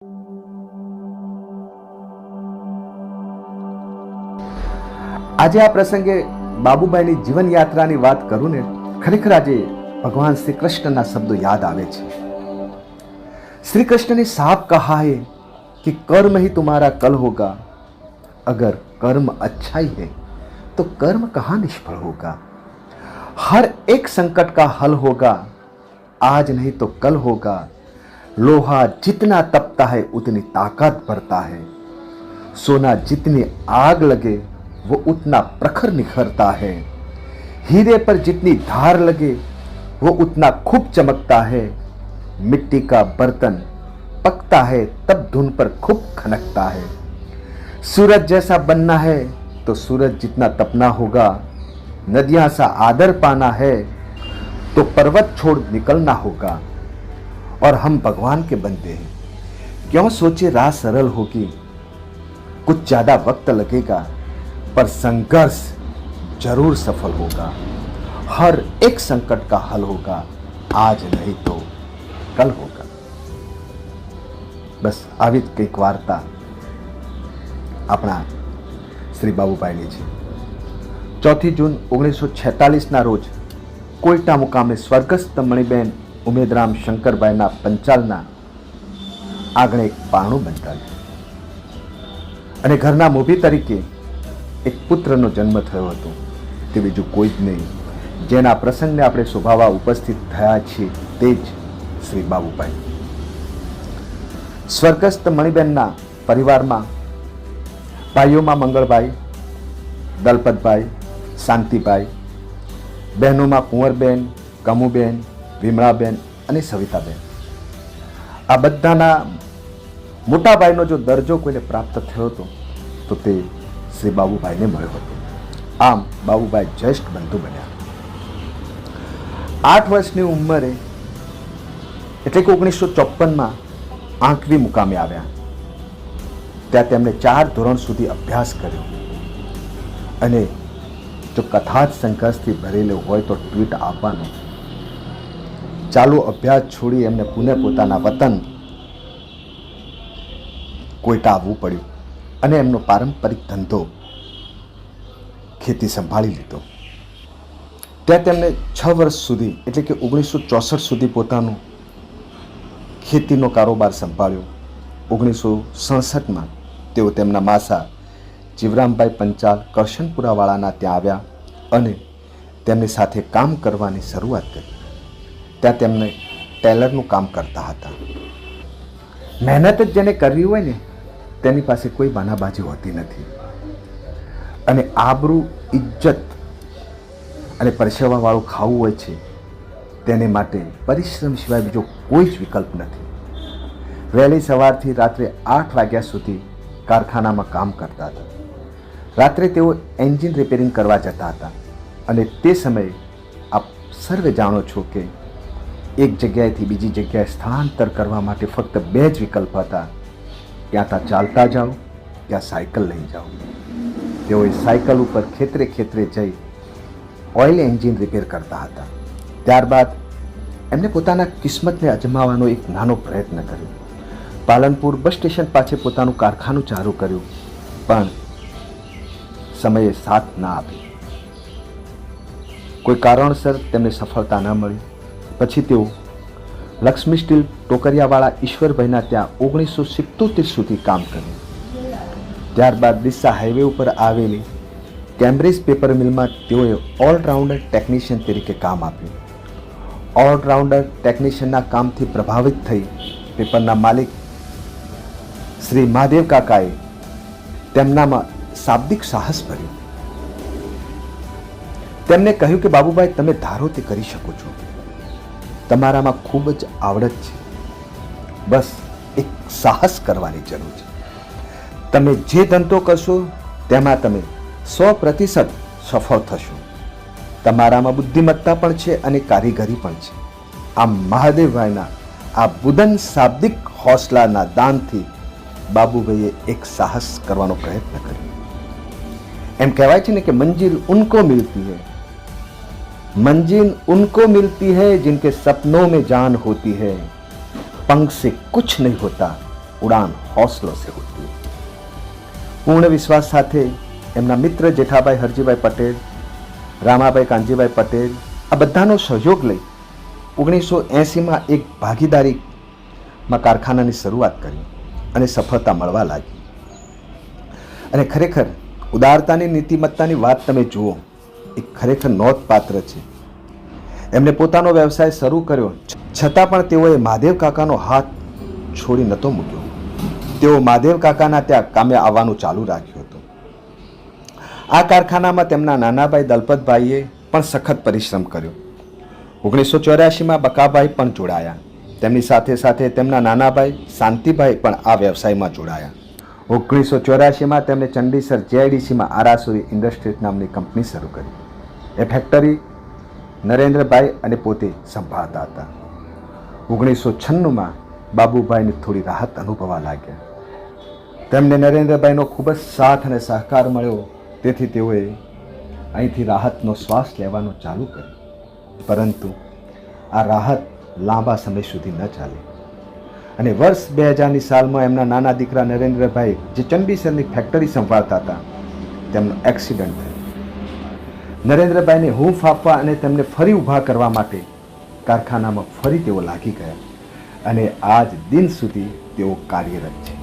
આજે આ પ્રસંગે બાબુભાઈની જીવન યાત્રાની વાત કરું ને, ખરેખર આજે ભગવાન શ્રી કૃષ્ણના શબ્દો યાદ આવે છે। श्री कृष्ण ने साफ कहा है कि कर्म ही तुम्हारा कल होगा। अगर कर्म अच्छा ही है तो कर्म कहाँ निष्फल होगा। हर एक संकट का हल होगा, आज नहीं तो कल होगा। लोहा जितना तपता है उतनी ताकत बढ़ता है। सोना जितनी आग लगे वो उतना प्रखर निखरता है। हीरे पर जितनी धार लगे वो उतना खूब चमकता है। मिट्टी का बर्तन पकता है तब धुन पर खूब खनकता है। सूरज जैसा बनना है तो सूरज जितना तपना होगा। नदियां सा आदर पाना है तो पर्वत छोड़ निकलना होगा। और हम भगवान के बंदे हैं, क्यों सोचे राह सरल होगी। कुछ ज्यादा वक्त लगेगा पर संघर्ष जरूर सफल होगा। हर एक संकट का हल होगा, आज नहीं तो कल होगा। बस આવી જ કંઈક વાર્તા આપણા શ્રી બાબુભાઈની છે। 4 જૂન 1946ના રોજ કોઈટા મુકામે સ્વર્ગસ્થ મણિબેન ઉમેદરામ શંકરભાઈના પંચાલના આંગણે એક પારણું બંધાયું અને ઘરના મોભી તરીકે એક પુત્રનો જન્મ થયો હતો। તે બીજું કોઈ જ નહીં, જેના પ્રસંગને આપણે શોભાવા ઉપસ્થિત થયા છીએ તે જ શ્રી બાબુભાઈ। સ્વર્ગસ્થ મણિબેનના પરિવારમાં ભાઈઓમાં મંગળભાઈ, દલપતભાઈ, શાંતિભાઈ, બહેનોમાં કુંવરબેન, કમુબેન, વિમળાબેન અને સવિતાબેન। આ બધાના મોટા ભાઈનો જો દરજ્જો કોઈને પ્રાપ્ત થયો હતો તો તે શ્રી બાબુભાઈને મળ્યો હતો। આમ બાબુભાઈ જ્યેષ્ઠ બંધુ બન્યા। 8 વર્ષની ઉંમરે એટલે કે 1954માં આંકવી મુકામે આવ્યા। ત્યાં તેમણે 4 ધોરણ સુધી અભ્યાસ કર્યો અને જો કથા જ સંઘર્ષથી ભરેલો હોય તો ટ્વીટ આપવાનો। ચાલુ અભ્યાસ છોડી એમને પુણે પોતાના વતન કોઈટા આવવું પડ્યું અને એમનો પારંપરિક ધંધો ખેતી સંભાળી લીધો। ત્યાં તેમણે 6 વર્ષ સુધી એટલે કે 1964 સુધી પોતાનું ખેતીનો કારોબાર સંભાળ્યો। 1967માં તેઓ તેમના માસા જીવરામભાઈ પંચાલ કરશનપુરાવાળાના ત્યાં આવ્યા અને તેમની સાથે કામ કરવાની શરૂઆત કરી। ત્યાં તેમને ટેલરનું કામ કરતા હતા। મહેનત જ જેને કરવી હોય ને તેની પાસે કોઈ બાનાબાજી હોતી નથી અને આબરૂ, ઇજ્જત અને પરસેવાવાળું ખાવું હોય છે તેને માટે પરિશ્રમ સિવાય બીજો કોઈ જ વિકલ્પ નથી। વહેલી સવારથી રાત્રે 8 વાગ્યા સુધી કારખાનામાં કામ કરતા હતા। રાત્રે તેઓ એન્જિન રિપેરિંગ કરવા જતા હતા અને તે સમયે આપ સર્વે જાણો છો કે એક જગ્યાએથી બીજી જગ્યાએ સ્થળાંતર કરવા માટે ફક્ત 2 જ વિકલ્પ હતા, ક્યાં ચાલતા જાઓ, ત્યાં સાયકલ લઈ જાઓ। તેઓએ સાયકલ ઉપર ખેતરે ખેતરે જઈ ઓઇલ એન્જિન રિપેર કરતા હતા। ત્યારબાદ એમણે પોતાના કિસ્મતને અજમાવવાનો એક નાનો પ્રયત્ન કર્યો। પાલનપુર બસ સ્ટેશન પાસે પોતાનું કારખાનું ચાલુ કર્યું પણ સમયે સાથ ના આપી। કોઈ કારણસર તેમને સફળતા ન મળી। પછી તેઓ લક્ષ્મી સ્ટીલ ટોકરિયાવાળા ઈશ્વરભાઈના ત્યાં 1977 સુધી કામ કર્યું। ત્યારબાદ ડીસા હાઈવે ઉપર આવેલી કેમ્બ્રિજ પેપર મિલમાં તેઓએ ઓલરાઉન્ડર ટેકનિશિયન તરીકે કામ આપ્યું। ઓલરાઉન્ડર ટેકનિશિયનના કામથી પ્રભાવિત થઈ પેપરના માલિક શ્રી મહાદેવ કાકાએ તેમનામાં શાબ્દિક સાહસ ભર્યું। તેમને કહ્યું કે બાબુભાઈ, તમે ધારો તે કરી શકો છો, તમારામાં ખૂબ જ આવડત છે, બસ એક સાહસ કરવાની જરૂર છે। તમે જે ધંધો કરશો તેમાં તમે 100% સફળ થશો। તમારામાં બુદ્ધિમત્તા પણ છે અને કારીગરી પણ છે। આમ મહાદેવભાઈના આ બુદન શાબ્દિક હોસલાના દાનથી બાબુભાઈએ એક સાહસ કરવાનો પ્રયત્ન કર્યો। એમ કહેવાય છે ને કે મંજિલ ઉनको मिलती है, मंजिल उनको मिलती है जिनके सपनों में जान होती है। पंख से कुछ नहीं होता, ઉડાન હોંસલો સે ઉડતી. પૂર્ણ વિશ્વાસ સાથે એમના મિત્ર જેઠાભાઈ હરજીભાઈ પટેલ, રામાભાઈ કાનજીભાઈ પટેલ આ બધાનો સહયોગ લઈ 1980માં એક ભાગીદારીમાં કારખાનાની શરૂઆત કરી અને સફળતા મળવા લાગી. અને ખરેખર ઉદારતાની નીતિમત્તાની વાત તમે જુઓ, એ ખરેખર નોંધપાત્ર છે. એમને પોતાનો વ્યવસાય શરૂ કર્યો છતાં પણ તેઓએ મહાદેવ કાકાનો હાથ છોડી નહોતો મૂક્યો. તેઓ મહાદેવ કાકાના ત્યાં કામે આવવાનું ચાલુ રાખ્યું હતું. આ કારખાનામાં તેમના નાનાભાઈ દલપતભાઈએ પણ સખત પરિશ્રમ કર્યો. 1984માં બકાભાઈ પણ જોડાયા. તેમની સાથે સાથે તેમના નાનાભાઈ શાંતિભાઈ પણ આ વ્યવસાયમાં જોડાયા. 1984માં તેમણે ચંડીસર JIDCમાં આરાસુરી ઇન્ડસ્ટ્રીઝ નામની કંપની શરૂ કરી. એ ફેક્ટરી નરેન્દ્રભાઈ અને પોતે સંભાળતા હતા. 1996માં બાબુભાઈને થોડી રાહત અનુભવવા લાગ્યા. તેમને નરેન્દ્રભાઈનો ખૂબ જ સાથ અને સહકાર મળ્યો, તેથી તેઓએ અહીંથી રાહતનો શ્વાસ લેવાનો ચાલુ કર્યો. પરંતુ આ રાહત લાંબા સમય સુધી ન ચાલી અને વર્ષ 2000ની સાલમાં એમના નાના દીકરા નરેન્દ્રભાઈ જે ચંડીસરની ફેક્ટરી સંભાળતા હતા, તેમનો એક્સિડન્ટ થયો. નરેન્દ્રભાઈને હૂંફ આપવા અને તેમને ફરી ઊભા કરવા માટે કારખાનામાં ફરી તેઓ લાગી ગયા અને આજ દિન સુધી તેઓ કાર્યરત છે.